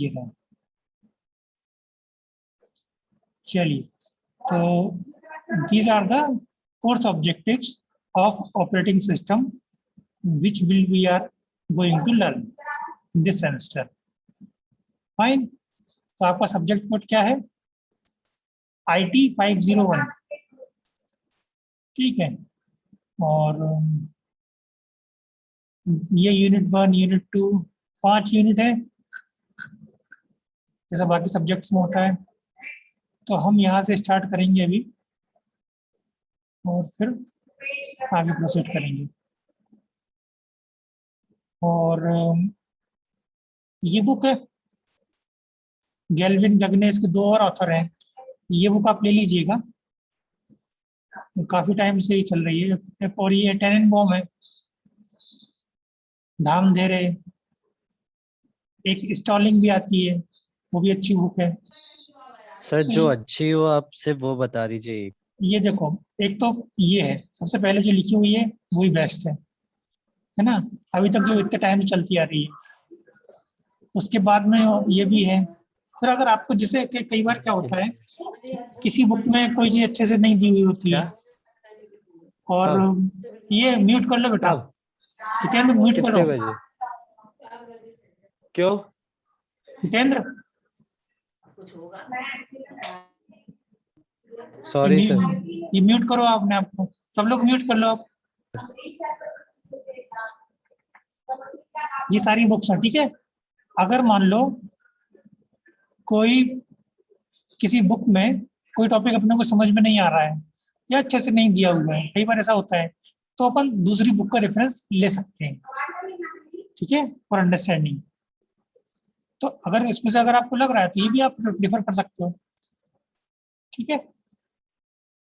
ये रहा। चलिए, तो these are the course objectives of operating system which we are going to learn in this semester. Fine. तो आपका सब्जेक्ट कोड क्या है? IT 501, ठीक है। और ये यूनिट 1, यूनिट 2, 5 यूनिट है, जैसा बाकी सब्जेक्ट्स में होता है। तो हम यहाँ से स्टार्ट करेंगे अभी और फिर आगे प्रोसीड करेंगे। और ये बुक है गैल्विन गगनेस के, 2 और ऑथर हैं। ये बुक आप ले लीजिएगा, काफी टाइम से ही चल रही है। और ये टेनेनबॉम है, धामधेरे। एक स्टॉलिंग भी आती है, वो भी अच्छी बुक है। सर तो जो अच्छी हो आप सिर्फ वो बता दीजिए। ये देखो, एक तो ये है सबसे पहले जो लिखी हुई है वही बेस्ट है ना, अभी तक जो इतने टाइम से चलती आ रही है। उसके बाद में ये भी है। फिर अगर आपको जैसे कई बार क्या होता है, किसी बुक में कोई चीज अच्छे से नहीं दी हुई होती है, और ये म्यूट कर लो बेटा, हितेंद्र म्यूट करो। कितने बजे? क्यों? Hitendra sorry sir. ये म्यूट करो आपने, आपको सब लोग म्यूट कर लो आप। ये सारी बुक्स हैं, ठीक है। अगर मान लो कोई किसी बुक में कोई टॉपिक अपने को समझ में नहीं आ रहा है या अच्छे से नहीं दिया हुआ है, कई बार ऐसा होता है, तो अपन दूसरी बुक का रेफरेंस ले सकते हैं, ठीक है, फॉर अंडरस्टैंडिंग। तो अगर इसमें से अगर आपको लग रहा है तो ये भी आप रेफर कर सकते हो, ठीक है।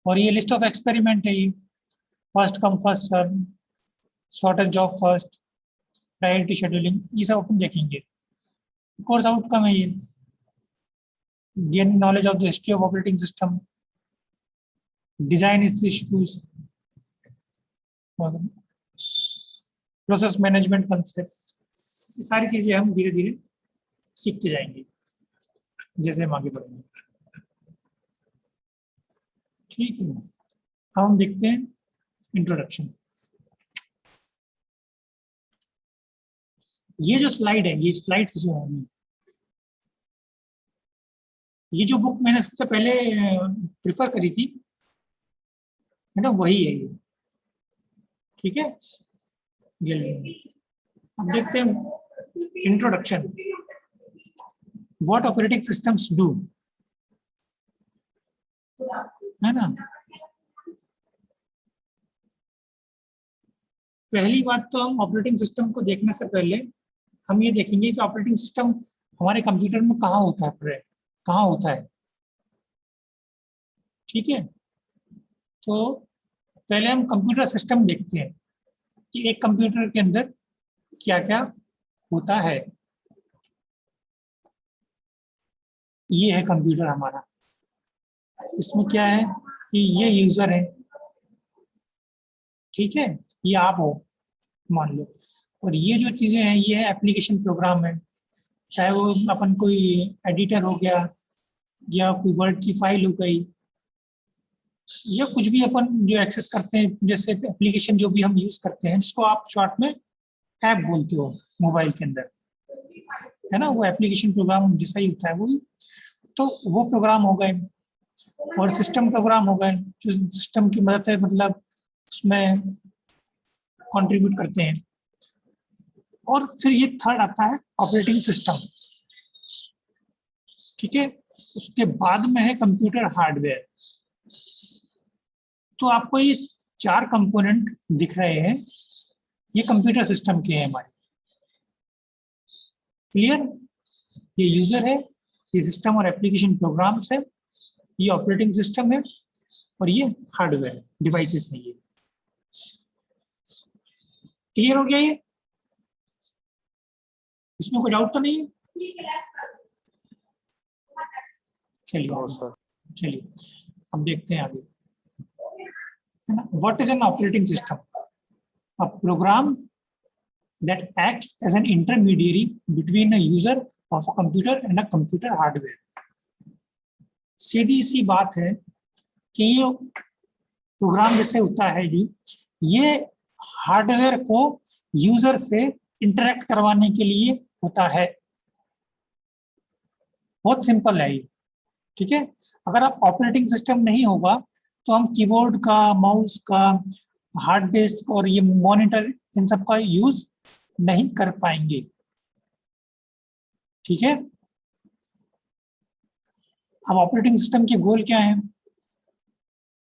और ये लिस्ट ऑफ एक्सपेरिमेंट है, ये first come first serve, shortest job first, priority scheduling, ये सब अपन देखेंगे। कोर्स आउटकम है ये, gain knowledge of the history of operating system, design issues, process management concept, ये सारी चीजें हम धीरे धीरे सीखते जाएंगे जैसे हम आगे बढ़ेंगे, ठीक है। हम देखते हैं इंट्रोडक्शन। ये जो स्लाइड है, ये स्लाइड्स जो है, ये जो बुक मैंने सबसे पहले प्रिफर करी थी, है ना, वही है ये, ठीक है। अब देखते हैं introduction. What operating systems do, है ना। पहली बात तो हम ऑपरेटिंग सिस्टम को देखने से पहले हम ये देखेंगे कि ऑपरेटिंग सिस्टम हमारे कंप्यूटर में कहाँ होता है, कहाँ होता है, ठीक है। तो पहले हम कंप्यूटर सिस्टम देखते हैं कि एक कंप्यूटर के अंदर क्या क्या होता है। ये है कंप्यूटर हमारा, इसमें क्या है कि ये यूजर है, ठीक है, ये आप हो मान लो। और ये जो चीजें हैं ये है एप्लीकेशन प्रोग्राम है, चाहे वो अपन कोई एडिटर हो गया या कोई वर्ड की फाइल हो गई या कुछ भी अपन जो एक्सेस करते हैं, जैसे एप्लीकेशन जो भी हम यूज करते हैं, जिसको आप शॉर्ट में ऐप बोलते हो मोबाइल के अंदर, है ना, वो एप्लीकेशन प्रोग्राम जैसा ही होता है वो। तो वो प्रोग्राम हो गए और सिस्टम प्रोग्राम हो गए, जो सिस्टम की मदद से मतलब उसमें कंट्रीब्यूट करते हैं। और फिर ये थर्ड आता है ऑपरेटिंग सिस्टम, ठीक है। उसके बाद में है कंप्यूटर हार्डवेयर। तो आपको ये 4 कंपोनेंट दिख रहे हैं, ये कंप्यूटर सिस्टम के हैं हमारे, क्लियर। ये यूजर है, ये सिस्टम और एप्लीकेशन प्रोग्राम्स है, ये ऑपरेटिंग सिस्टम है, और ये हार्डवेयर डिवाइसेस है। ये क्लियर हो गया? ये इसमें कोई डाउट तो नहीं है? चलिए अब देखते हैं आगे, है ना। What is an operating system? A program that acts as an intermediary between a user of a computer and a computer hardware. सीधी सी बात है कि ये प्रोग्राम जैसे होता है ये हार्डवेयर को यूजर से इंटरेक्ट करवाने के लिए होता है। बहुत सिंपल है ये, ठीक है। अगर आप ऑपरेटिंग सिस्टम नहीं होगा तो हम कीबोर्ड का, माउस का, हार्ड डिस्क और ये मॉनिटर, इन सब का यूज नहीं कर पाएंगे, ठीक है। अब ऑपरेटिंग सिस्टम के गोल क्या है?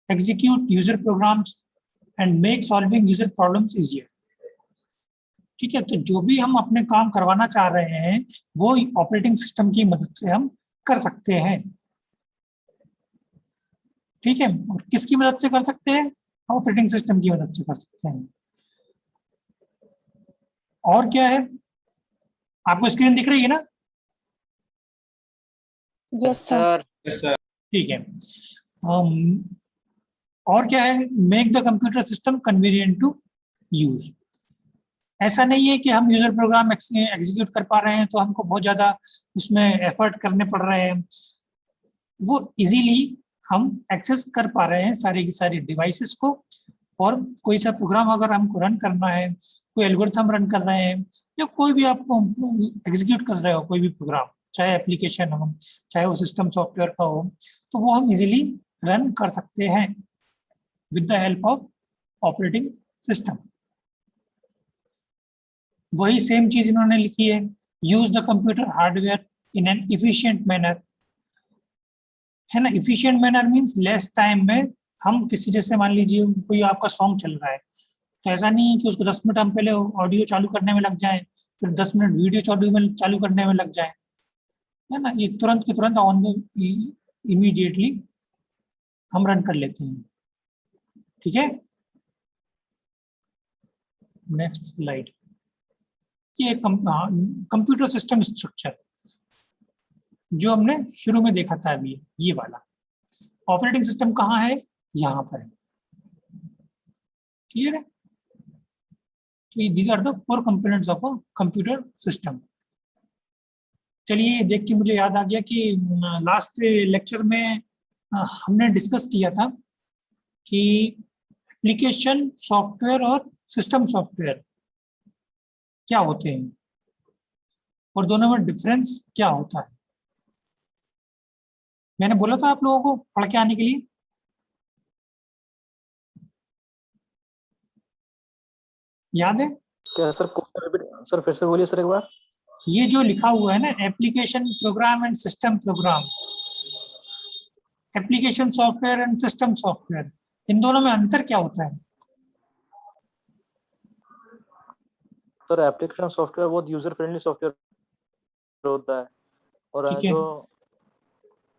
Execute user programs and make solving user problems easier, ठीक है। तो जो भी हम अपने काम करवाना चाह रहे हैं वो ऑपरेटिंग सिस्टम की मदद से हम कर सकते हैं, ठीक है। और किसकी मदद से कर सकते हैं? ऑपरेटिंग सिस्टम की मदद से कर सकते हैं। और क्या है? आपको स्क्रीन दिख रही है ना? Yes sir. ठीक है। और क्या है? Make the computer system convenient to use. ऐसा नहीं है कि हम यूजर प्रोग्राम एग्जीक्यूट कर पा रहे हैं तो हमको बहुत ज्यादा उसमें एफर्ट करने पड़ रहे हैं। वो इजीली हम एक्सेस कर पा रहे हैं सारी की सारी डिवाइसेस को। और कोई सा प्रोग्राम अगर हमको रन करना है, कोई एल्गोरिथम रन कर रहे हैं, या कोई भी आप एग्जीक्यूट कर रहे हो कोई भी प्रोग्राम, चाहे एप्लीकेशन हो, चाहे वो सिस्टम सॉफ्टवेयर का हो, तो वो हम इजीली रन कर सकते हैं with the help of operating system. वही सेम चीज इन्होंने लिखी है, use the computer hardware in an efficient manner, है ना। Efficient manner means less time में हम किसी, जैसे मान लीजिए कोई आपका सॉन्ग चल रहा है, तो ऐसा नहीं है कि उसको 10 मिनट हम पहले ऑडियो चालू करने में लग जाए, फिर 10 मिनट वीडियो चालू करने में लग जाए, है ना। ये तुरंत के तुरंत ऑन द इमीडिएटली हम रन कर लेते हैं, ठीक है। Next slide. ये कंप्यूटर सिस्टम स्ट्रक्चर जो हमने शुरू में देखा था अभी, ये वाला ऑपरेटिंग सिस्टम कहाँ है? यहाँ पर है, क्लियर है। तो these are the 4 components of a computer system. चलिए, देख के मुझे याद आ गया कि लास्ट लेक्चर में हमने डिस्कस किया था कि एप्लीकेशन सॉफ्टवेयर और सिस्टम सॉफ्टवेयर क्या होते हैं और दोनों में डिफरेंस क्या होता है। मैंने बोला था आप लोगों को पढ़ के आने के लिए, याद है? क्या सर? सर फिर से बोलिए सर एक बार। ये जो लिखा हुआ है ना, application program and system program, application software and system software, इन दोनों में अंतर क्या होता है? सर एप्लीकेशन सॉफ्टवेयर बहुत यूजर फ्रेंडली सॉफ्टवेयर होता है, और ठीक है। जो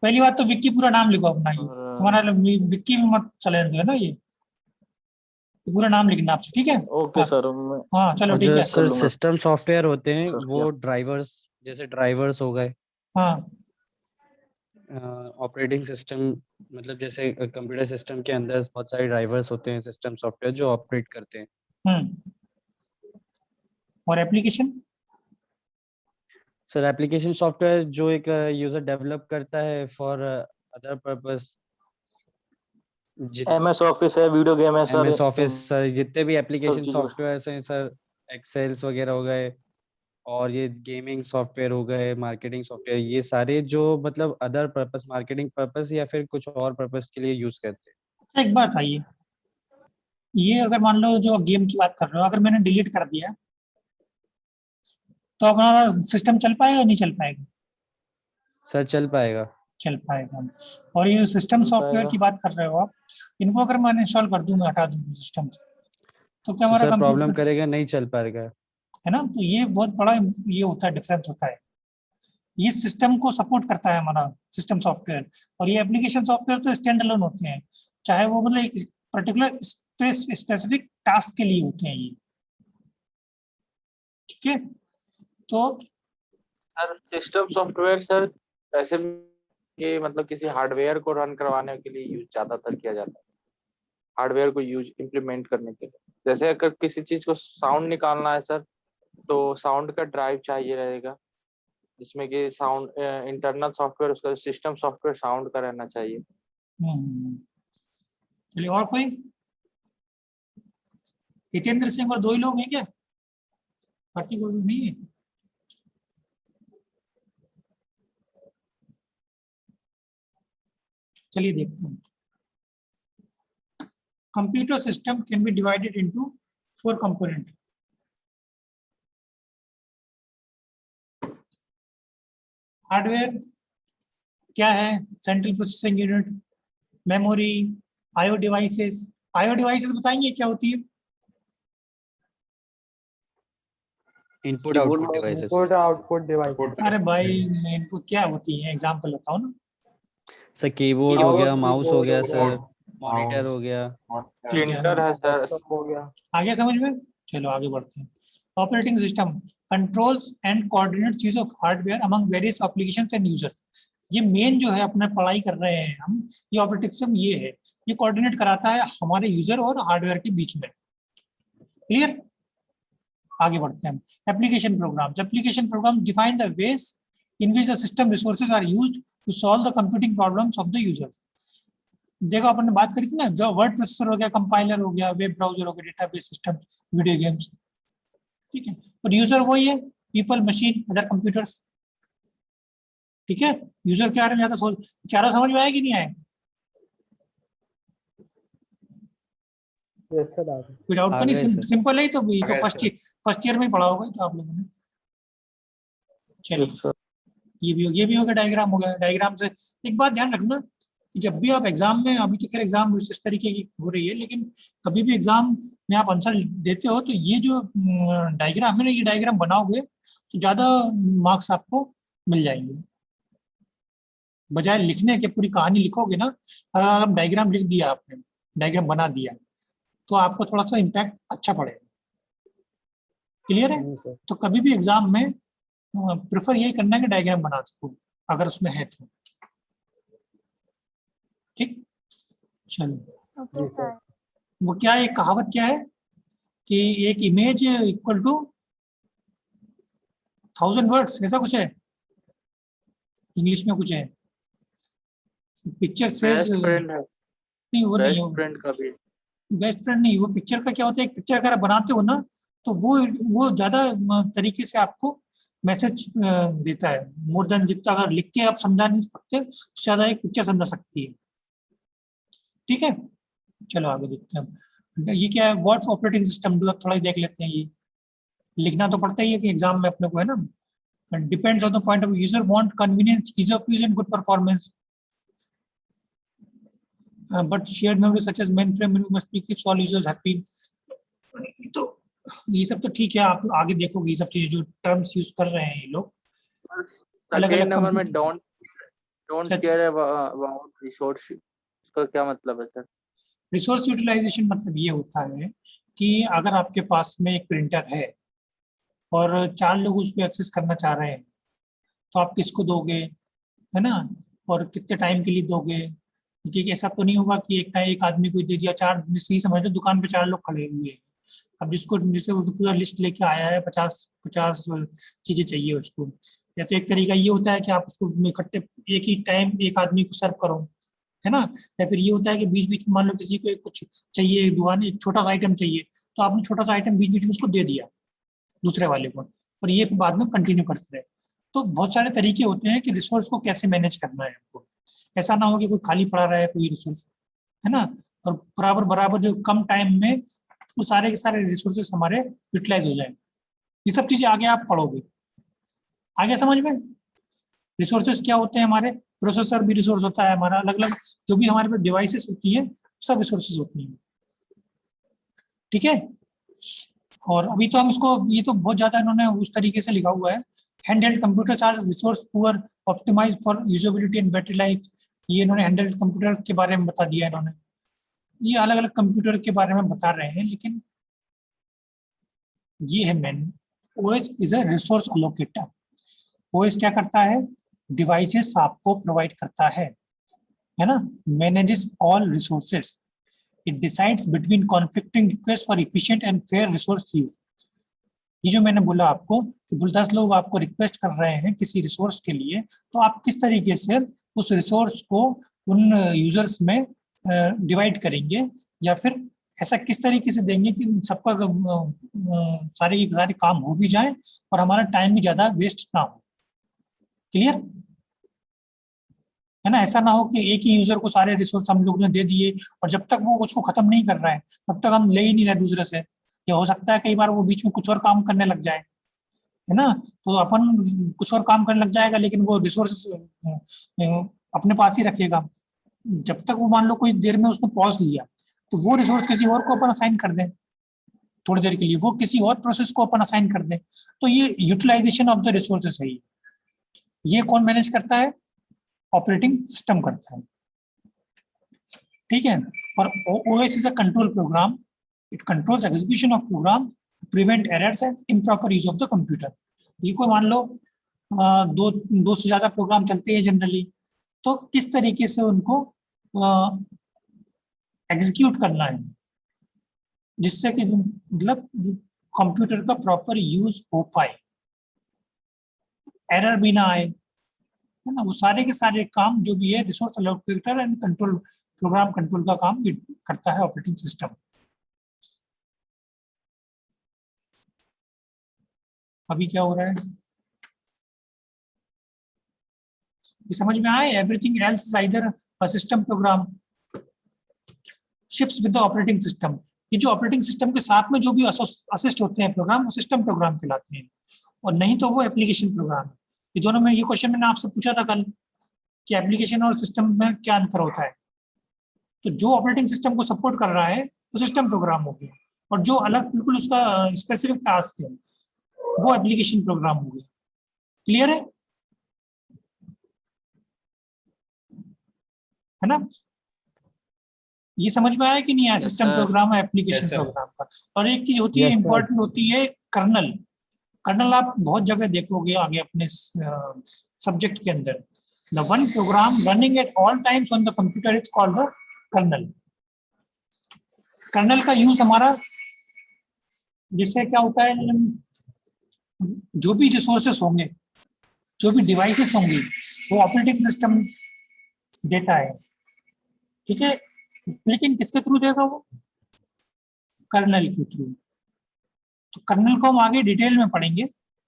पहली बात तो विक्की पूरा नाम लिखो अपना, ये और तुम्हारा विक्की भी मत चले दो, है ना। ये पूरा नाम लिखना आपसे, ठीक है। ओके हाँ सर मैं हाँ, चलो और ठीक जो है। सर लूंगा। सिस्टम सॉफ्टवेयर होते हैं सर, वो ड्राइवर्स, जैसे ड्राइवर्स हो गए, हाँ ऑपरेटिंग सिस्टम, मतलब जैसे कंप्यूटर सिस्टम के अंदर बहुत सारे ड्राइवर्स होते हैं सिस्टम सॉफ्टवेयर जो ऑपरेट करते हैं। हम्म। और एप्लीकेशन? सर एप्लीकेशन सॉफ्टवेयर जो एक यूजर डेवलप करता है for other purpose, MS office है, वीडियो गेम है सर, एमएस ऑफिस, सर जितने भी सब एप्लीकेशन चीजों। सॉफ्टवेयर हैं सर, एक्सेल्स वगैरह हो गए, और ये गेमिंग सॉफ्टवेयर हो गए, मार्केटिंग सॉफ्टवेयर, ये सारे जो मतलब अदर पर्पस, मार्केटिंग पर्पस या फिर कुछ और पर्पस के लिए यूज करते हैं। अच्छा, एक बात आइए, ये अगर मान लो जो गेम की बात कर रहे हो, अगर मैंने डिलीट कर दिया तो अपना सिस्टम चल पाएगा नहीं चल पाएगा? सर चल पाएगा। चल पाएगा। और ये सिस्टम चल सॉफ्टवेयर पाएगा। की बात कर रहे हो आप, इनको अगर मैं इंस्टॉल कर दूं, मैं हटा दूं सिस्टम से, तो क्या तो हमारा सर प्रॉब्लम कंप्यूटर, करेगा, नहीं चल पाएगा। है ना। तो ये बहुत बड़ा ये होता है, डिफरेंस होता है। ये सिस्टम को सपोर्ट करता है हमारा सिस्टम सॉफ्टवेयर, और ये एप्लीकेशन सॉफ्टवेयर तो स्टैंड अलोन होते हैं, चाहे वो मतलब पर्टिकुलर स्पेसिफिक टास्क के लिए होते हैं ये, ठीक है। तो सर सिस्टम सॉफ्टवेयर सर ऐसे कि मतलब किसी हार्डवेयर को रन करवाने के लिए यूज ज्यादातर किया जाता है, हार्डवेयर को यूज इम्प्लीमेंट करने के लिए। जैसे अगर किसी चीज को साउंड निकालना है सर, तो साउंड का ड्राइव चाहिए रहेगा, जिसमें कि साउंड इंटरनल सॉफ्टवेयर उसका सिस्टम सॉफ्टवेयर साउंड का रहना चाहिए। चलिए और कोई? हितेंद्र सिंह और 2 ही लोग हैं क्या? बाकी कोई नहीं है? चलिए देखते हैं। Computer system can be divided into 4 component. Hardware क्या है? Central processing unit, memory, IO devices. IO devices बताएंगे क्या होती है? Input output devices. Input output device. अरे भाई मैं इनको क्या होती है एग्जांपल बताओ ना। सर कीबोर्ड हो गया, माउस हो गया सर, कीबोर्ड, मॉनिटर हो गया। प्रिंटर है सर। लैपटॉप हो गया। आगे समझ में? चलो आगे बढ़ते हैं। Operating system controls and coordinates use of hardware among various applications and users. ये मेन जो है अपना पढ़ाई कर रहे हैं हम, ये ऑपरेटिंग सिस्टम ये है, ये कोऑर्डिनेट कराता है हमारे यूजर और हार्डवेयर के बीच में। क्लियर? आगे बढ़ते हैं। Application programs. Application program define the ways in which the system resources are used to solve the computing problems of the users. देखो अपन ने बात करी थी ना, जो वर्ड प्रोसेसर हो गया, कंपाइलर हो गया, वेब ब्राउजर हो गया, डेटाबेस सिस्टम, वीडियो गेम्स, ठीक है। और यूजर वही है, पीपल, मशीन, अदर कंप्यूटर्स, ठीक है। यूजर के बारे में ज्यादा सोच, चारों समझ में आया कि नहीं आया? यस सर आ गया। कोई डाउट तो आ नहीं? गए सर। सिंपल है, तो फर्स्ट ईयर में ही पढ़ा होगा तो आप लोगों ने। चलिए ये भी हो गया, डायग्राम हो गया। डायग्राम से एक बात ध्यान रखना कि जब भी आप एग्जाम में, अभी तो खैर एग्जाम इस तरीके की हो रही है, लेकिन कभी भी एग्जाम में आप आंसर देते हो तो ये जो डायग्राम है ना, ये डायग्राम बनाओगे तो ज्यादा मार्क्स आपको मिल जाएंगे। बजाय लिखने के पूरी कहानी लिखोगे ना, और अगर डायग्राम लिख दिया आपने, डायग्राम बना दिया, तो आपको थोड़ा सा इम्पैक्ट अच्छा पड़ेगा। क्लियर है? सर। तो कभी भी एग्जाम में प्रेफर यही करना है कि डायग्राम बना सको अगर उसमें है तो। ठीक, चलो। जी सर। वो क्या है, एक कहावत क्या है कि एक इमेज इक्वल टू 1000 वर्ड्स, ऐसा कुछ है इंग्लिश में, कुछ है। पिक्चर से बेस्ट फ्रेंड है, नहीं, वो नहीं बेस्ट फ्रेंड का भी। बेस्ट फ्रेंड नहीं, वो पिक्चर का क्या होता है, एक पिक्चर अगर आप बनाते हो ना तो वो ज्यादा तरीके से आपको मैसेज देता है, मोर देन जितना अगर लिख के आप समझा नहीं सकते, उससे ज्यादा एक पिक्चर समझा सकती है। ठीक है, चलो आगे देखते हैं। ये क्या है, व्हाट्स ऑपरेटिंग सिस्टम डू, थोड़ा देख लेते हैं। ये लिखना तो पड़ता ही है कि एग्जाम में अपने को, है ना। Depends on the point of user want convenience, ease of use and good performance, but shared memory such as mainframe must be keeps all users happy. तो ये सब तो ठीक है, आप आगे देखोगे ये सब चीजें जो टर्म्स यूज कर रहे हैं ये लोग। सेकंड नंबर में डोंट केयर अबाउट रिसोर्स, इसका क्या मतलब है सर? रिसोर्स यूटिलाइजेशन मतलब ये होता है कि अगर आपके पास में एक प्रिंटर है और 4 लोग उसको एक्सेस करना चाह रहे हैं, तो आप किसको दोगे, है ना, और कितने टाइम के लिए दोगे। क्योंकि ऐसा तो नहीं होगा कि एक आदमी को दे दिया, 4 सही समझ लो, दुकान पे 4 लोग खड़े हुए हैं, अब जिसे पूरा लिस्ट लेके आया है, 50 चीजें चाहिए उसको। या तो एक तरीका ये होता है कि आप उसको इकट्ठे एक ही टाइम एक आदमी को सर्व करो, है ना। या फिर ये होता है कि बीच बीच में मान लो किसी को कुछ चाहिए, दुकान एक छोटा सा आइटम चाहिए, तो आपने छोटा सा आइटम बीच बीच में उसको दे दिया दूसरे वाले को, और ये बाद में कंटिन्यू करते रहे। तो बहुत सारे तरीके होते हैं कि रिसोर्स को कैसे मैनेज करना है आपको। ऐसा ना हो कि कोई खाली पड़ा रहा है कोई रिसोर्स, है ना, और बराबर जो कम टाइम में वो सारे के सारे रिसोर्सेस हमारे यूटिलाइज हो जाए। ये सब चीजें आगे आप पढ़ोगे, आगे समझ में। रिसोर्सेस क्या होते हैं हमारे, प्रोसेसर भी रिसोर्स होता है हमारा, अलग अलग जो भी हमारे पास डिवाइसेस होती है सब रिसोर्सेज होती हैं। ठीक है, और अभी तो हम इसको, ये तो बहुत ज्यादा इन्होंने उस तरीके से लिखा हुआ है, handheld computers are resource poor, optimised for usability and battery life. ये इन्होंने हैंडहेल्ड कंप्यूटर के बारे में बता दिया इन्होंने, ये अलग अलग कंप्यूटर के बारे में बता रहे हैं। लेकिन ये है main, OS is a resource allocator. OS क्या करता है, डिवाइसेस आपको प्रोवाइड करता है ना, manages all resources, it decides between conflicting request for efficient and fair resource use. ये जो मैंने बोला आपको कि 10 लोग आपको रिक्वेस्ट कर रहे हैं किसी रिसोर्स के लिए, तो आप किस तरीके से उस रिसोर्स को उन यूजर्स में डिवाइड करेंगे, या फिर ऐसा किस तरीके से देंगे कि सबका सारे के सारे काम हो भी जाए और हमारा टाइम भी ज्यादा वेस्ट ना हो। क्लियर है ना? ऐसा ना हो कि एक ही यूजर को सारे रिसोर्स हम लोग ने दे दिए और जब तक वो उसको खत्म नहीं कर रहा है तब तक हम ले ही नहीं रहे दूसरे से। या हो सकता है कई बार वो बीच में कुछ और काम करने लग जाए, है ना, तो अपन कुछ और काम करने लग जाएगा लेकिन वो रिसोर्स अपने पास ही रखेगा। जब तक वो मान लो कोई देर में उसने पॉज लिया तो वो रिसोर्स किसी और को अपन असाइन कर दें थोड़ी देर के लिए, वो किसी और प्रोसेस को अपन असाइन कर दें। तो ये यूटिलाइजेशन ऑफ द रिसोर्सेस है। ये कौन मैनेज करता है? ऑपरेटिंग सिस्टम करता है। ठीक है। और OS is a control program, it controls execution of program, prevent errors and improper use of the computer. ये कोई मान लो दो से ज्यादा प्रोग्राम चलते हैं जनरली, तो किस तरीके से उनको एग्जीक्यूट करना है जिससे कि मतलब कंप्यूटर का प्रॉपर यूज हो पाए, एरर भी ना आए, है ना। वो सारे के सारे काम जो भी है resource allocator and control program control का काम ये करता है ऑपरेटिंग सिस्टम। अभी क्या हो रहा है ये समझ में आए? Everything else is either a system program ships with the operating system. ये जो ऑपरेटिंग सिस्टम के साथ में जो भी असिस्ट होते हैं प्रोग्राम, वो सिस्टम प्रोग्राम कहलाते हैं, और नहीं तो वो एप्लीकेशन प्रोग्राम। ये दोनों में, ये क्वेश्चन मैंने आपसे पूछा था कल कि एप्लीकेशन और सिस्टम में क्या अंतर होता है। तो जो ऑपरेटिंग सिस्टम को सपोर्ट कर रहा है वो सिस्टम प्रोग्राम हो गया, और जो अलग बिल्कुल उसका स्पेसिफिक टास्क है वो एप्लीकेशन प्रोग्राम हो गया। क्लियर है ना? ये समझ में आया कि नहीं आया? सिस्टम प्रोग्राम और एप्लीकेशन प्रोग्राम का। और एक चीज होती है इंपॉर्टेंट, होती है कर्नल। कर्नल आप बहुत जगह देखोगे आगे अपने सब्जेक्ट के अंदर। The one program running at all times on the computer is called the kernel. Kernel का यूज हमारा, जैसे क्या होता है, जो भी रिसोर्सेस होंगे, जो भी डिवाइसेस होंगी, वो ऑपरेटिंग सिस्टम देता है। ठीक है, लेकिन किसके थ्रू देगा? वो कर्नल के थ्रू। तो कर्नल को हम आगे डिटेल में पढ़ेंगे।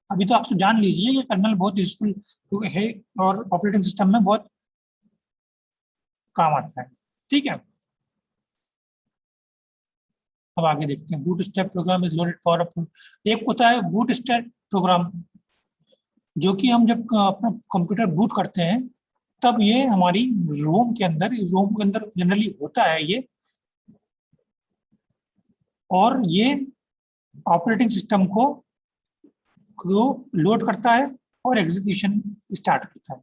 अभी तो आप जान लीजिए कि कर्नल बहुत यूजफुल है और ऑपरेटिंग सिस्टम में बहुत काम आता है। ठीक है, अब आगे देखते हैं। Bootstrap program is loaded for एक होता है बूट स्ट्रैप प्रोग्राम, जो कि हम जब अपना कंप्यूटर बूट करते हैं तब ये हमारी रोम के अंदर जनरली होता है ये, और ये ऑपरेटिंग सिस्टम को लोड करता है और एग्जीक्यूशन स्टार्ट करता है।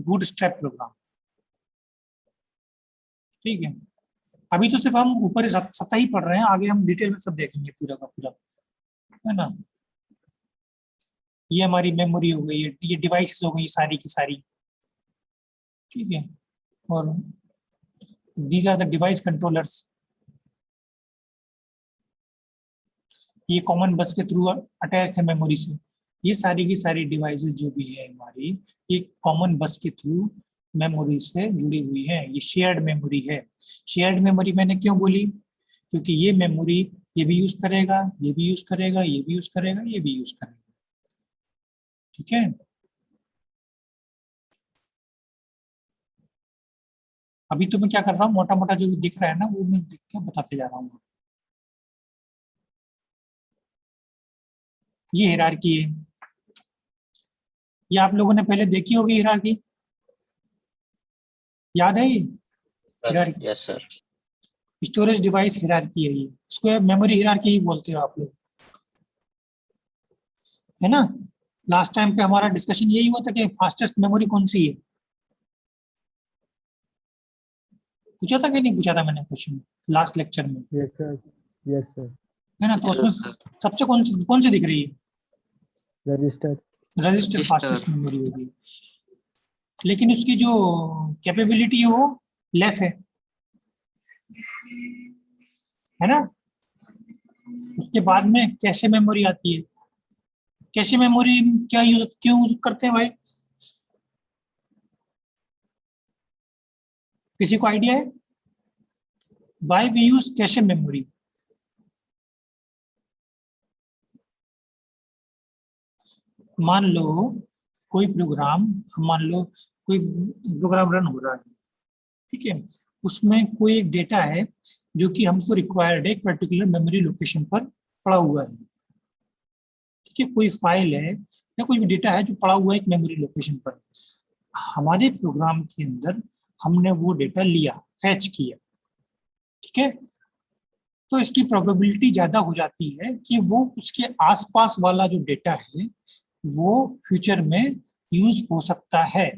Bootstrap program. ठीक है, अभी तो सिर्फ हम ऊपर सतह ही पढ़ रहे हैं, आगे हम डिटेल में सब देखेंगे पूरा का पूरा, है ना। ये हमारी मेमोरी हो गई, ये डिवाइसेस हो गई सारी की सारी। ठीक है, और these are the device controllers. ये कॉमन बस के थ्रू अटैच है मेमोरी से। ये सारी की सारी डिवाइसेस जो भी है हमारी, ये कॉमन बस के थ्रू मेमोरी से जुड़ी हुई है। ये शेयर्ड मेमोरी है। शेयर्ड मेमोरी मैंने क्यों बोली? क्योंकि ये मेमोरी ये भी यूज करेगा, ये भी यूज करेगा, ये भी यूज करेगा, ये भी यूज करेगा। ठीक है, अभी तो मैं क्या कर रहा हूँ, मोटा मोटा जो भी दिख रहा है ना वो मैं देख के बताते जा रहा हूँ। ये हायरार्की है, ये आप लोगों ने पहले देखी होगी हायरार्की, याद है ये hierarchy? Yes sir. Storage device hierarchy है ये, इसको मेमोरी हायरार्की ही बोलते हो आप लोग, है ना। लास्ट टाइम पे हमारा डिस्कशन यही हुआ था कि फास्टेस्ट मेमोरी कौन सी है। पूछा था कि नहीं पूछा था मैंने क्वेश्चन लास्ट लेक्चर में? Yes sir, yes sir. है ना, तो उसमें सबसे कौन सी दिख रही है? रजिस्टर। रजिस्टर फास्टेस्ट मेमोरी होगी, लेकिन उसकी जो कैपेबिलिटी है वो लेस है ना। उसके बाद में कैशे मेमोरी आती है। कैशे मेमोरी क्या क्यों यूज करते हैं भाई, किसी को आइडिया है? Why we use cache memory? मान लो कोई प्रोग्राम, मान लो कोई प्रोग्राम रन हो रहा है, ठीक है, उसमें कोई एक डेटा है जो कि हमको रिक्वायर्ड है एक पर्टिकुलर मेमोरी लोकेशन पर पड़ा हुआ है, ठीक है, कोई फाइल है या कोई भी डेटा है जो पड़ा हुआ है एक मेमोरी लोकेशन पर। हमारे प्रोग्राम के अंदर हमने वो डेटा लिया, फैच किया, ठीक है, तो इसकी प्रोबेबिलिटी ज्यादा हो जाती है कि वो उसके आसपास वाला जो डेटा है वो फ्यूचर में यूज हो सकता है,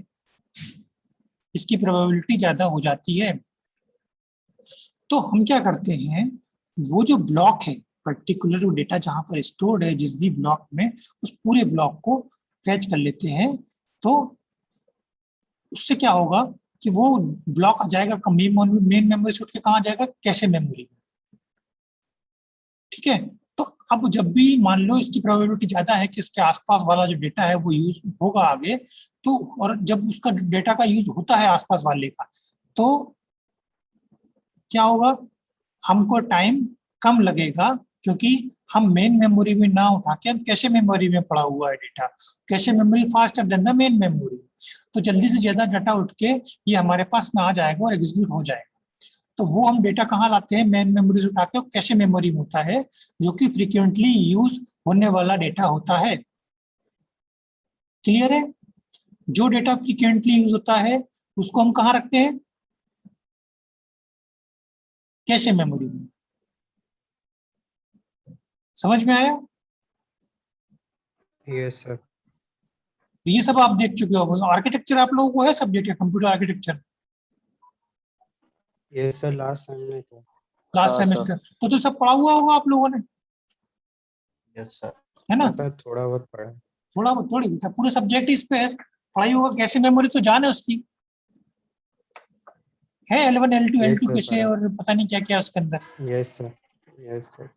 इसकी प्रोबेबिलिटी ज्यादा हो जाती है। तो हम क्या करते हैं, वो जो ब्लॉक है, पर्टिकुलर डेटा जहां पर स्टोर्ड है जिस भी ब्लॉक में, उस पूरे ब्लॉक को फैच कर लेते हैं। तो उससे क्या होगा कि वो ब्लॉक आ जाएगा मेन मेमोरी से उठ के कहाँ आ जाएगा, कैशे मेमोरी में, ठीक है। तो अब जब भी मान लो इसकी प्रोबेबिलिटी ज्यादा है कि इसके आसपास वाला जो डेटा है वो यूज होगा आगे, तो और जब उसका डेटा का यूज होता है आसपास वाले का, तो क्या होगा, हमको टाइम कम लगेगा, क्योंकि हम मेन मेमोरी में ना उठा के हम कैशे मेमोरी में पड़ा हुआ है data. Cache memory faster than the main memory, तो जल्दी से ज्यादा डाटा उठ के ये हमारे पास में आ जाएगा और एग्जीक्यूट हो जाएगा। तो वो हम डेटा कहाँ लाते हैं, मेन मेमोरी से उठा के, कैशे मेमोरी में होता है, जो कि फ्रीक्वेंटली यूज होने वाला डेटा होता है। क्लियर है? जो डेटा फ्रीक्वेंटली यूज होता है उसको हम कहाँ रखते हैं, कैशे मेमोरी में। समझ में आया? Yes sir. ये सब आप देख चुके हो। आर्किटेक्चर आप लोगों को है सब्जेक्ट या computer architecture? Yes sir, last time में तो लास्ट हाँ, सेमेस्टर तो सब पढ़ा हुआ होगा आप लोगों ने, यस सर। है ना? हाँ सर, थोड़ा बहुत पढ़ा है। थोड़ा थोड़ी बेटा, पूरे सब्जेक्ट इस पे है, पढ़ाई होगा। कैसे मेमोरी तो जान है उसकी, है L1 L2 yes L2 sir, कैसे पढ़ा और पता नहीं क्या क्या उसके अंदर। है। Yes sir, yes sir.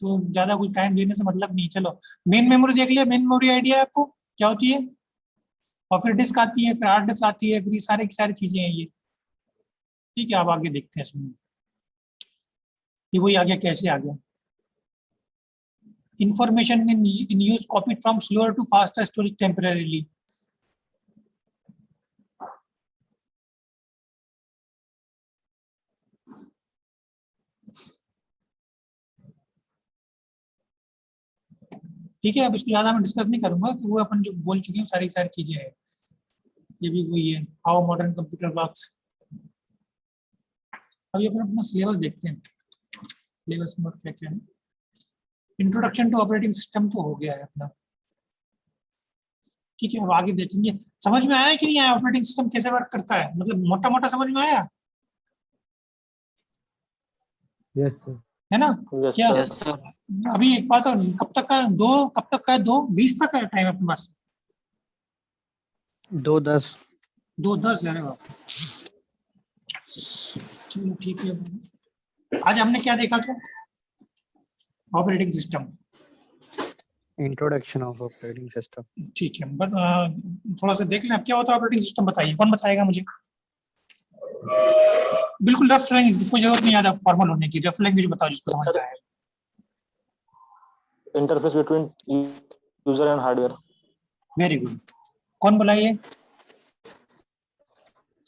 तो ज्यादा कुछ टाइम देने से मतलब नहीं। चलो मेन मेमोरी देख लिया, मेन मेमोरी आइडिया है आपको क्या होती है, और फिर डिस्क आती है, फिर हार्ड डिस्क आती है, फिर ये सारी की सारी चीजें हैं ये, ठीक है। आप आगे देखते हैं इसमें, ये वही आ गया, कैसे आ गया। Information in use copied from slower to faster storage temporarily. ठीक है, अब इसको ज्यादा मैं डिस्कस नहीं करूंगा कि वो अपन जो बोल चुके हैं सारी सारी चीजें हैं। ये भी वही है, हाउ मॉडर्न कंप्यूटर वर्क्स। अब ये अपन अपना सिलेबस देखते हैं, सिलेबस में क्या क्या है। इंट्रोडक्शन टू ऑपरेटिंग सिस्टम तो हो गया है अपना, ठीक है। अब आगे देखेंगे, समझ में आया कि नहीं आया ऑपरेटिंग सिस्टम कैसे वर्क करता है, मतलब मोटा मोटा समझ में आया, Yes, sir. है ना? यस क्या सर। अभी एक बात, और कब तक का कब तक का है, 2:20 तक का टाइम अपने पास? 2:10। 2:10 है। चलो ठीक है। आज हमने क्या देखा था, operating system, introduction of operating system. ठीक है। बट थोड़ा सा देख लें अब क्या होता है ऑपरेटिंग सिस्टम, बताइए कौन बताएगा मुझे। बिल्कुल रफ लैंग्वेज, कोई जरूरत नहीं ज्यादा फॉर्मल होने की, रफ लैंग्वेज बताओ जिसको समझ में आए। Interface between user and hardware. Very good. कौन बुलाइए,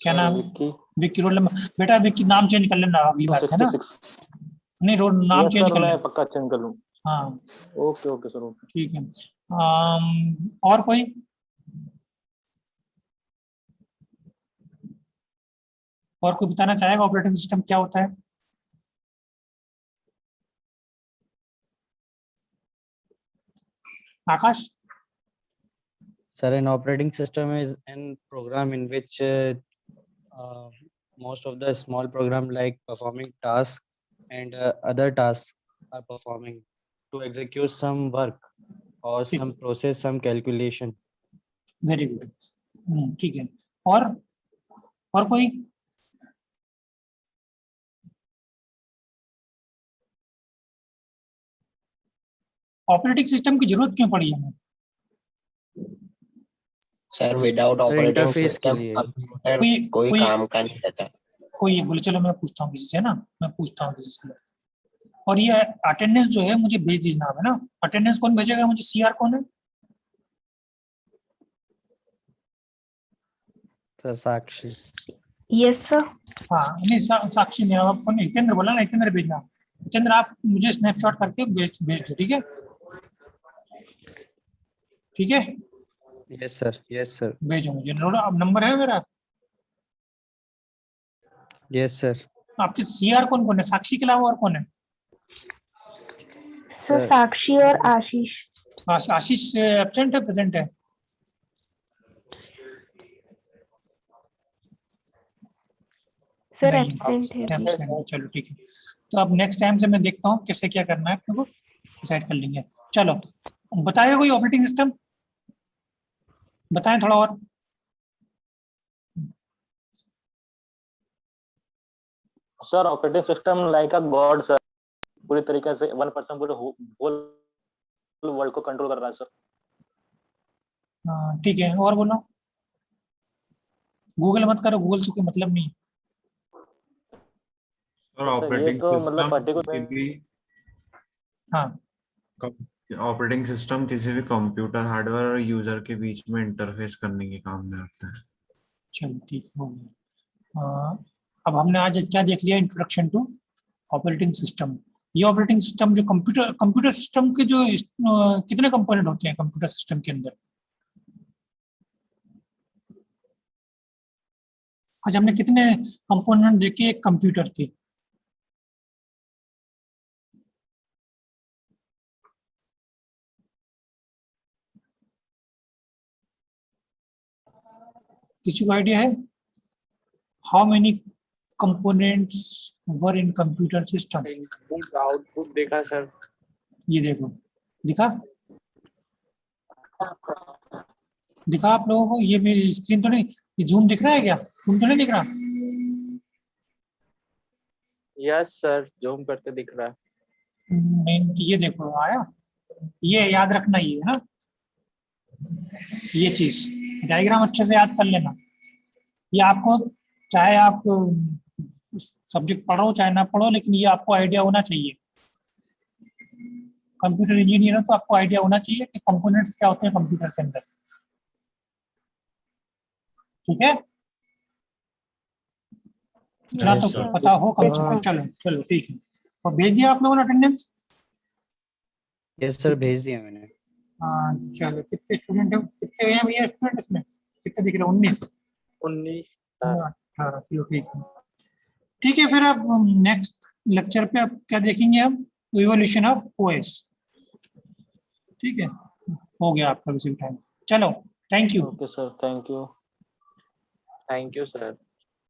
क्या नाम है? विक्की विक्की। रोल नंबर बेटा, विक्की नाम चेंज कर लेना अगली बार से, है ना? 66। नहीं, रोल नाम यस चेंज सर, कर मैं लेना। पक्का चेंज कर लूँ। हाँ ओके ओके सर, ओके। ठीक है। और कोई? और कोई बताना चाहेगा ऑपरेटिंग सिस्टम क्या होता है? आकाश? Sir, an operating system is an program in which most of the small program like performing tasks and other tasks are performing to execute some work or some process, some calculation. Very good, ठीक है। और कोई? Operating system की जरूरत क्यों पड़ी हमें? Sir without sir operating interface के सिस्टम लिए। कंप्यूटर कोई कोई कोई काम का नहीं रहता। कोई बोले चलो मैं पूछता हूँ किसी से ना, मैं पूछता हूँ किसी से। और ये अटेंडेंस जो है मुझे भेज दीजिए है ना, अटेंडेंस कौन भेजेगा मुझे? सीआर कौन है? सर साक्षी। Yes sir. हाँ नहीं साक्षी नहीं, आपको नहीं, हितेंद्र बोला ना, हितेंद्र भेजना। हितेंद्र आप मुझे स्नैपशॉट करके भेज दो, ठीक है? ठीक है, यस सर, यस सर, भेजो मुझे। अब नंबर है मेरा। Yes sir. आपके सीआर कौन कौन है? साक्षी के अलावा और कौन है? सर साक्षी और आशीष। आशीष एब्सेंट है, प्रेजेंट है? सर नहीं एब्सेंट है अभी। absent है, चलो ठीक है। तो अब नेक्स्ट टाइम से मैं देखता हूँ कैसे क्या करना है, अपने को डिसाइड कर लेंगे। चलो बताइए कोई ऑपरेटिंग सिस्टम बताएं थोड़ा और। सर ऑपरेटिंग सिस्टम लाइक अ गॉड सर, पूरी तरीके से 1% पूरे होल वर्ल्ड को कंट्रोल कर रहा है सर। हाँ ठीक है, और बोलो। गूगल मत करो, गूगल से कोई मतलब नहीं। और ये ऑपरेटिंग तो मतलब सिस्टम पर्टिकुलर हाँ ऑपरेटिंग सिस्टम किसी भी कंप्यूटर हार्डवेयर और यूजर के बीच में इंटरफेस करने के काम में आता है। चलो ठीक है, हो गया। अब हमने आज क्या देख लिया? Introduction to operating system. ये ऑपरेटिंग सिस्टम जो कंप्यूटर सिस्टम के जो कितने कंपोनेंट होते हैं कंप्यूटर सिस्टम के अंदर? आज हमने कितने कंपोनेंट देखे एक कंप्यूटर के? किसी को आइडिया है? How many components were in computer system? Input output देखा सर। ये देखो, दिखा दिखा आप लोगों को? ये मेरी स्क्रीन तो नहीं, ये जूम दिख रहा है क्या? जूम तो नहीं दिख रहा? यस सर, जूम करके दिख रहा है। नहीं, ये देखो आया। ये याद रखना, ये है ना, ये चीज डायग्राम अच्छे से याद कर लेना। ये आपको, चाहे आप सब्जेक्ट पढ़ो चाहे ना पढ़ो, लेकिन ये आपको आइडिया होना चाहिए। कंप्यूटर इंजीनियर हो तो आपको आइडिया होना चाहिए कि कंपोनेंट्स क्या होते हैं कंप्यूटर के अंदर, ठीक है? इतना Yes, तो sir. पता हो कम से कम। चलो चलो ठीक है, और भेज दिया आप लोगों ने अटेंडेंस? यस सर, भेज दिया मैंने। हाँ चलो, कितने स्टूडेंट है, कितने हैं भैया स्टूडेंट इसमें? कितने दिख रहे हैं? 19? 19। 18? चलो ठीक है। ठीक है, फिर अब नेक्स्ट लेक्चर पे अब क्या देखेंगे हम? Evolution of OS. ठीक है, हो गया आपका विजिट टाइम। चलो, thank you. Okay sir, thank you. Thank you sir.